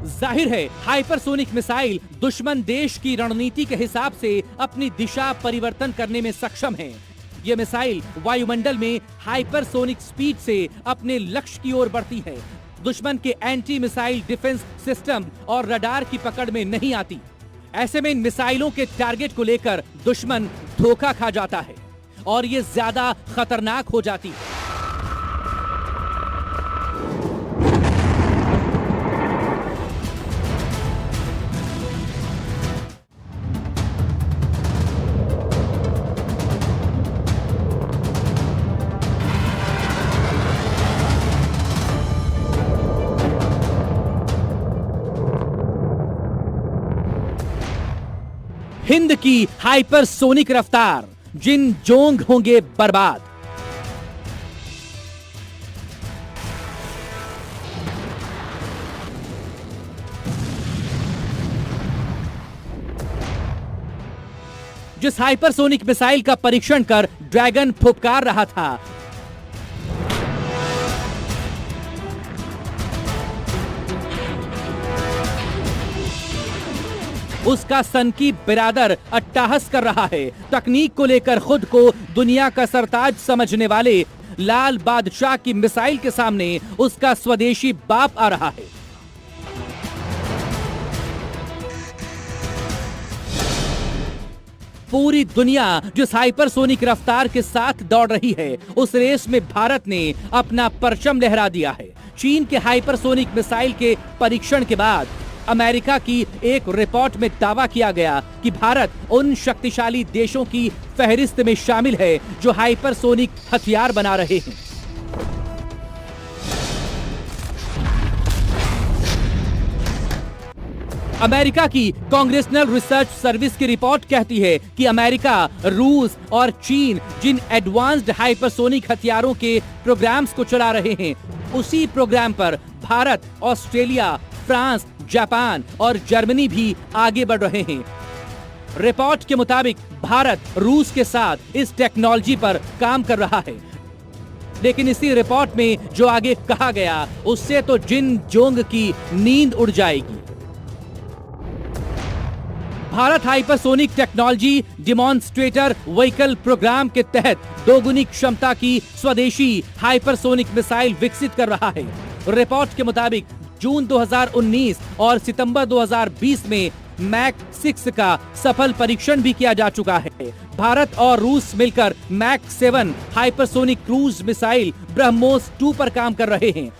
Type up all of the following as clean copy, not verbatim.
जाहिर है hypersonic missile दुश्मन देश की रणनीति के हिसाब से अपनी दिशा परिवर्तन करने में सक्षम है। ये मिसाइल वायुमंडल में हाइपरसोनिक स्पीड से अपने लक्ष्य की ओर बढ़ती है। दुश्मन के एंटी मिसाइल डिफेंस सिस्टम और रडार की पकड़ में नहीं आती। ऐसे में इन मिसाइलों के टारगेट को लेकर दुश्मन धोखा खा जाता है और ये ज्यादा खतरनाक हो जाती है। हिंद की हाइपरसोनिक रफ्तार, जिन जोंग होंगे बर्बाद। जिस हाइपरसोनिक मिसाइल का परीक्षण कर ड्रैगन फुफकार रहा था, उसका सनकी बिरादर अट्टहास कर रहा है। तकनीक को लेकर खुद को दुनिया का सरताज समझने वाले लाल बादशाह की मिसाइल के सामने उसका स्वदेशी बाप आ रहा है। पूरी दुनिया जिस हाइपरसोनिक रफ्तार के साथ दौड़ रही है, उस रेस में भारत ने अपना परचम लहरा दिया है। चीन के हाइपरसोनिक मिसाइल के परीक्षण के बाद अमेरिका की एक रिपोर्ट में दावा किया गया कि भारत उन शक्तिशाली देशों की फहरिस्त में शामिल है जो हाइपरसोनिक हथियार बना रहे हैं। अमेरिका की कांग्रेसनल रिसर्च सर्विस की रिपोर्ट कहती है कि अमेरिका, रूस और चीन जिन एडवांस्ड हाइपरसोनिक हथियारों के प्रोग्राम्स को चला रहे हैं, उसी प्रोग्राम पर भारत, ऑस्ट्रेलिया, फ्रांस, जापान और जर्मनी भी आगे बढ़ रहे हैं। रिपोर्ट के मुताबिक भारत रूस के साथ इस टेक्नोलॉजी पर काम कर रहा है, लेकिन इसी रिपोर्ट में जो आगे कहा गया, उससे तो जिन जोंग की नींद उड़ जाएगी। Bharat hypersonic technology demonstrator vehicle programme के तहत दोगुनी क्षमता की स्वदेशी हाइपरसोनिक मिसाइल विकसित कर रहा है। रिपोर्ट के मुताबिक जून 2019 और सितंबर 2020 में मैक 6 का सफल परीक्षण भी किया जा चुका है। भारत और रूस मिलकर Mach 7 hypersonic cruise missile BrahMos 2 पर काम कर रहे हैं।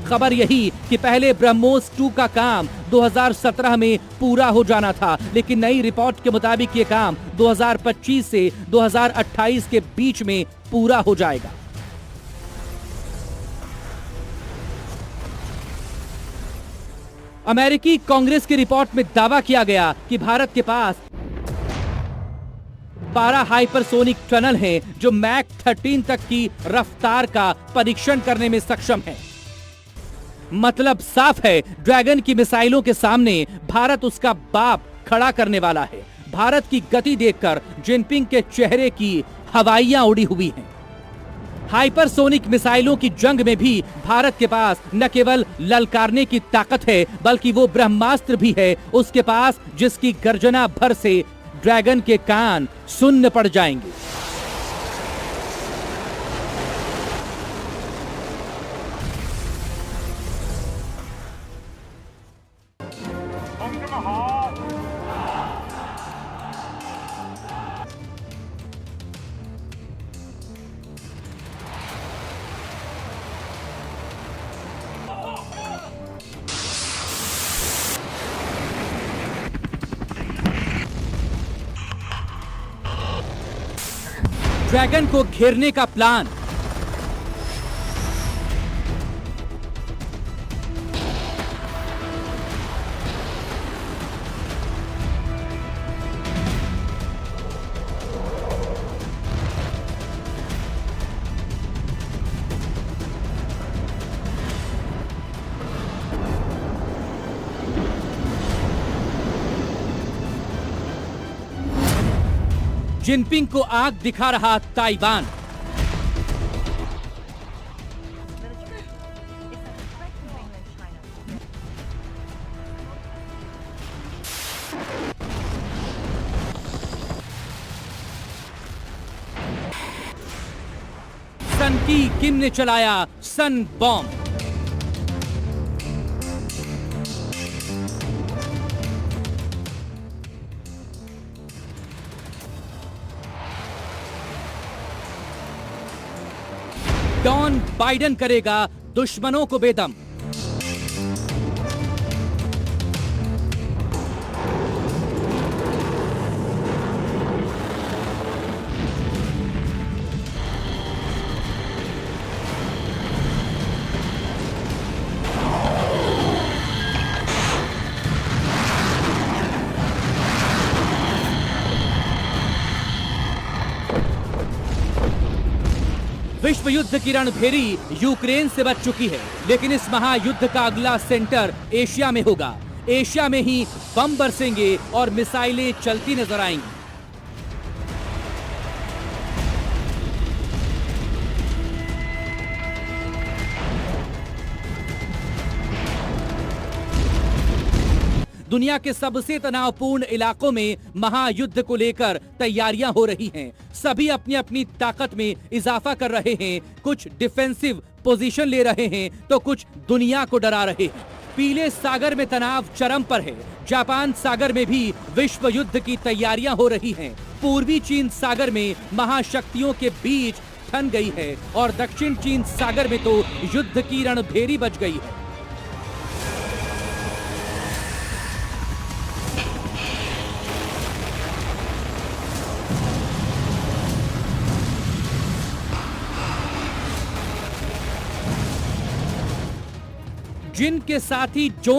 खबर यही कि पहले ब्रह्मोस 2 का काम 2017 में पूरा हो जाना था, लेकिन नई रिपोर्ट के मुताबिक ये काम 2025 से 2028 के बीच में पूरा हो जाएगा। अमेरिकी कांग्रेस की रिपोर्ट में दावा किया गया कि भारत के पास 12 हाइपरसोनिक टनल हैं जो मैक 13 तक की रफ्तार का परीक्षण करने में सक्षम है। मतलब साफ है, ड्रैगन की मिसाइलों के सामने भारत उसका बाप खड़ा करने वाला है। भारत की गति देखकर जिनपिंग के चेहरे की हवाइयां उड़ी हुई हैं। हाइपरसोनिक मिसाइलों की जंग में भी भारत के पास न केवल ललकारने की ताकत है, बल्कि वो ब्रह्मास्त्र भी है उसके पास, जिसकी गर्जना भर से ड्रैगन के कान सुन्न पड़ जाएंगे। ड्रैगन को घेरने का प्लान। जिनपिंग को आग दिखा रहा ताइवान। सन की किम ने चलाया सन बॉम्ब। डॉन बाइडेन करेगा दुश्मनों को बेदम। विश्व युद्ध की रणभेरी यूक्रेन से बच चुकी है, लेकिन इस महायुद्ध का अगला सेंटर एशिया में होगा। एशिया में ही बम बरसेंगे और मिसाइलें चलती नजर आएंगी। दुनिया के सबसे तनावपूर्ण इलाकों में महायुद्ध को लेकर तैयारियां हो रही हैं। सभी अपनी अपनी ताकत में इजाफा कर रहे हैं। कुछ डिफेंसिव पोजीशन ले रहे हैं तो कुछ दुनिया को डरा रहे हैं। पीले सागर में तनाव चरम पर है। जापान सागर में भी विश्व युद्ध की तैयारियां हो रही हैं। पूर्वी चीन सागर में महाशक्तियों के बीच ठन गई है और दक्षिण चीन सागर में तो युद्ध की रणभेरी बच गई है। जिनके साथी जो